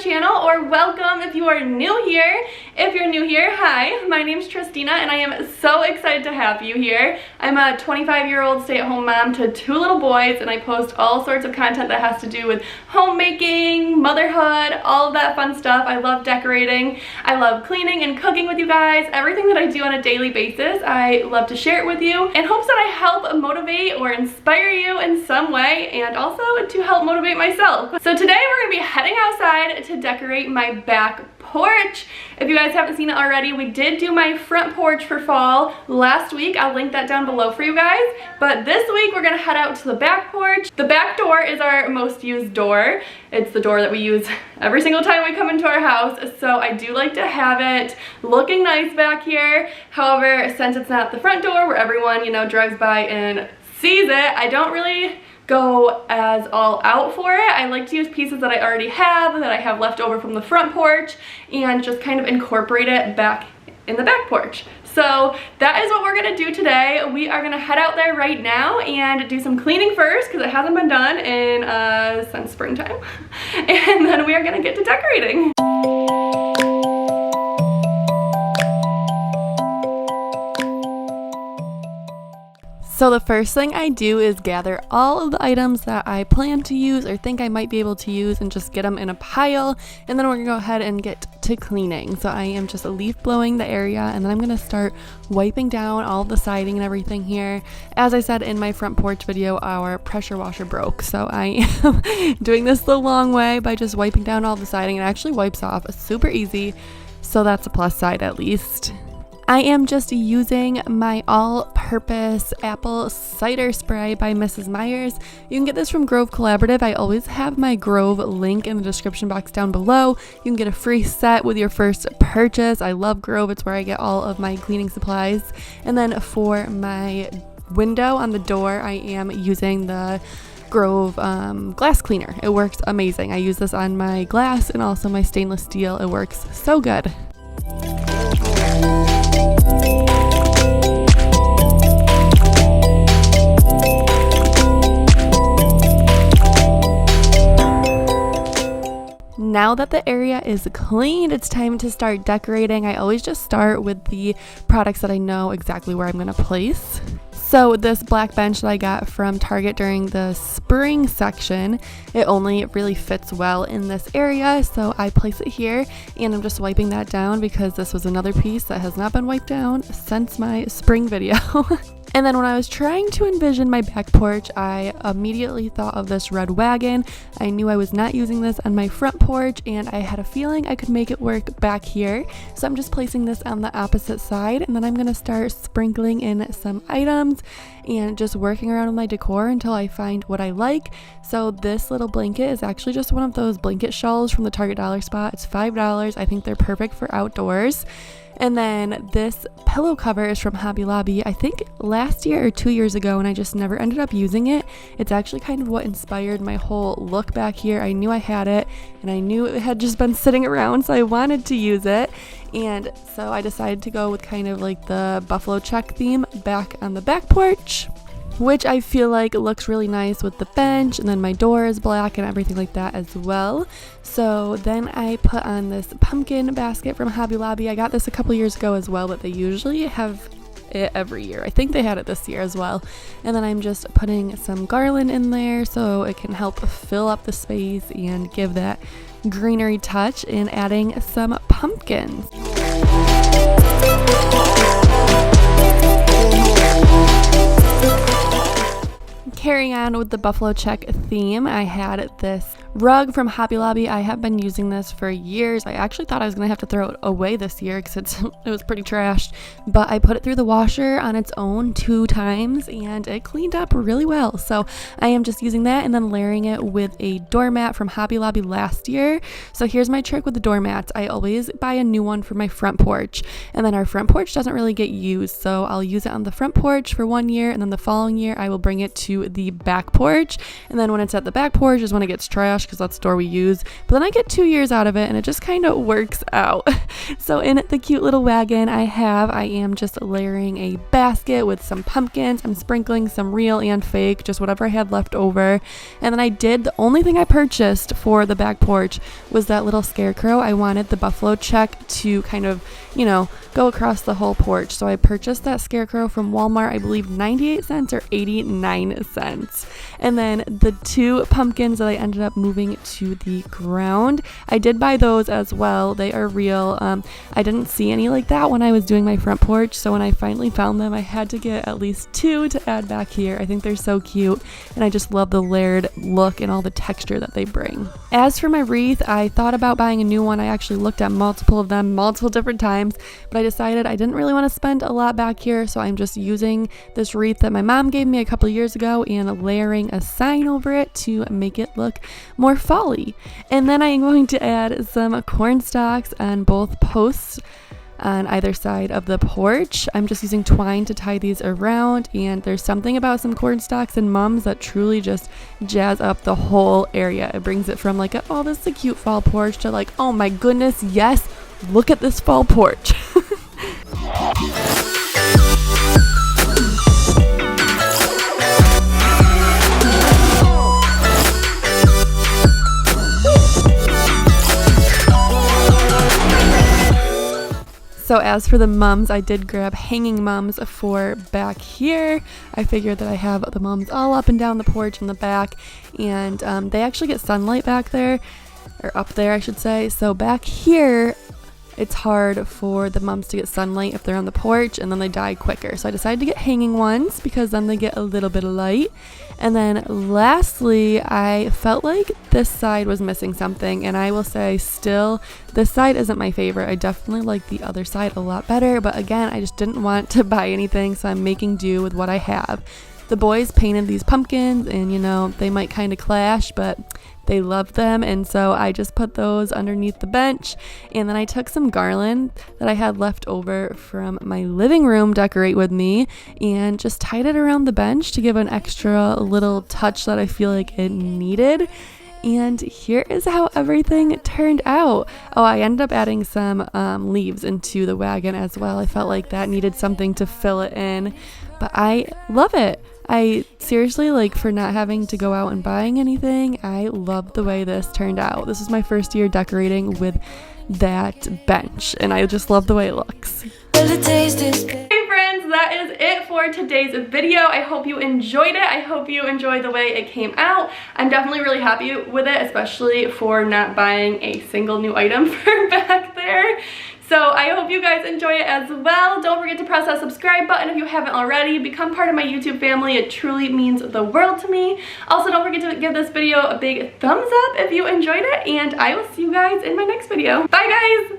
channel, or welcome if you are new here. If you're new here, hi, my name's Tristina and I am so excited to have you here. I'm a 25-year-old stay-at-home mom to 2 little boys, and I post all sorts of content that has to do with homemaking, motherhood, all of that fun stuff. I love decorating, I love cleaning and cooking with you guys. Everything that I do on a daily basis, I love to share it with you in hopes that I help motivate or inspire you in some way, and also to help motivate myself. So today we're going to be heading outside to decorate my back porch. If you guys haven't seen it already, we did do my front porch for fall last week. I'll link that down below for you guys. But this week we're gonna head out to the back porch. The back door is our most used door. It's the door that we use every single time we come into our house. So I do like to have it looking nice back here. However, since it's not the front door where everyone, you know, drives by and sees it, I don't really go as all out for it. I like to use pieces that I already have, that I have left over from the front porch, and just kind of incorporate it back in the back porch. So that is what we're gonna do today. We are gonna head out there right now and do some cleaning first, because it hasn't been done in since springtime. And then we are gonna get to decorating. So the first thing I do is gather all of the items that I plan to use or think I might be able to use and just get them in a pile, and then we're gonna go ahead and get to cleaning. So I am just leaf blowing the area, and then I'm gonna start wiping down all the siding and everything here. As I said in my front porch video, our pressure washer broke, so I am doing this the long way by just wiping down all the siding. It actually wipes off super easy, so that's a plus side at least. I am just using my all-purpose apple cider spray by Mrs. Meyer's. You can get this from Grove Collaborative. I always have my Grove link in the description box down below. You can get a free set with your first purchase. I love Grove. It's where I get all of my cleaning supplies. And then for my window on the door, I am using the Grove glass cleaner. It works amazing. I use this on my glass and also my stainless steel. It works so good. Now that the area is cleaned, it's time to start decorating. I always just start with the products that I know exactly where I'm going to place. So this black bench that I got from Target during the spring section, it only really fits well in this area, so I place it here, and I'm just wiping that down because this was another piece that has not been wiped down since my spring video. And then when I was trying to envision my back porch, I immediately thought of this red wagon. I knew I was not using this on my front porch, and I had a feeling I could make it work back here. So I'm just placing this on the opposite side, and then I'm going to start sprinkling in some items and just working around with my decor until I find what I like. So this little blanket is actually just one of those blanket shawls from the Target dollar spot. It's $5. I think they're perfect for outdoors. And then this pillow cover is from Hobby Lobby, I think last year or 2 years ago, and I just never ended up using it. It's actually kind of what inspired my whole look back here. I knew I had it, and I knew it had just been sitting around, so I wanted to use it. And so I decided to go with kind of like the buffalo check theme back on the back porch, which I feel like looks really nice with the bench, and then my door is black and everything like that as well. So then I put on this pumpkin basket from Hobby Lobby. I got this a couple years ago as well, but they usually have it every year. I think they had it this year as well. And then I'm just putting some garland in there so it can help fill up the space and give that greenery touch, and adding some pumpkins. Carrying on with the buffalo check theme, I had this rug from Hobby Lobby. I have been using this for years. I actually thought I was gonna have to throw it away this year because it was pretty trashed, but I put it through the washer on its own 2 times and it cleaned up really well. So I am just using that and then layering it with a doormat from Hobby Lobby last year. So here's my trick with the doormats. I always buy a new one for my front porch, and then our front porch doesn't really get used, so I'll use it on the front porch for 1 year, and then the following year I will bring it to the back porch, and then when it's at the back porch is when it gets trashed because that's the door we use, but then I get 2 years out of it and it just kind of works out. So in the cute little wagon I am just layering a basket with some pumpkins. I'm sprinkling some real and fake, just whatever I had left over. And then the only thing I purchased for the back porch was that little scarecrow. I wanted the buffalo check to kind of, go across the whole porch. So I purchased that scarecrow from Walmart, I believe 98 cents or 89 cents. And then the 2 pumpkins that I ended up moving to the ground, I did buy those as well. They are real. I didn't see any like that when I was doing my front porch, so when I finally found them, I had to get at least 2 to add back here. I think they're so cute, and I just love the layered look and all the texture that they bring. As for my wreath, I thought about buying a new one. I actually looked at multiple of them multiple different times, but I decided I didn't really want to spend a lot back here, so I'm just using this wreath that my mom gave me a couple years ago and layering a sign over it to make it look more fall-y. And then I am going to add some corn stalks on both posts on either side of the porch. I'm just using twine to tie these around, and there's something about some corn stalks and mums that truly just jazz up the whole area. It brings it from like, oh, this is a cute fall porch to like, oh my goodness, yes, look at this fall porch. So as for the mums, I did grab hanging mums for back here. I figured that I have the mums all up and down the porch in the back, and they actually get sunlight back there, or up there I should say. So back here, it's hard for the mums to get sunlight if they're on the porch, and then they die quicker. So I decided to get hanging ones because then they get a little bit of light. And then lastly, I felt like this side was missing something, and I will say still, this side isn't my favorite. I definitely like the other side a lot better, but again, I just didn't want to buy anything, so I'm making do with what I have. The boys painted these pumpkins, and they might kind of clash, but they love them, and so I just put those underneath the bench. And then I took some garland that I had left over from my living room decorate with me and just tied it around the bench to give an extra little touch that I feel like it needed. And here is how everything turned out. Oh, I ended up adding some leaves into the wagon as well. I felt like that needed something to fill it in, but I love it. I seriously, for not having to go out and buying anything, I love the way this turned out. This is my first year decorating with that bench, and I just love the way it looks. Hey friends, that is it for today's video. I hope you enjoyed it. I hope you enjoyed the way it came out. I'm definitely really happy with it, especially for not buying a single new item for back there. So I hope you guys enjoy it as well. Don't forget to press that subscribe button if you haven't already. Become part of my YouTube family. It truly means the world to me. Also, don't forget to give this video a big thumbs up if you enjoyed it, and I will see you guys in my next video. Bye guys!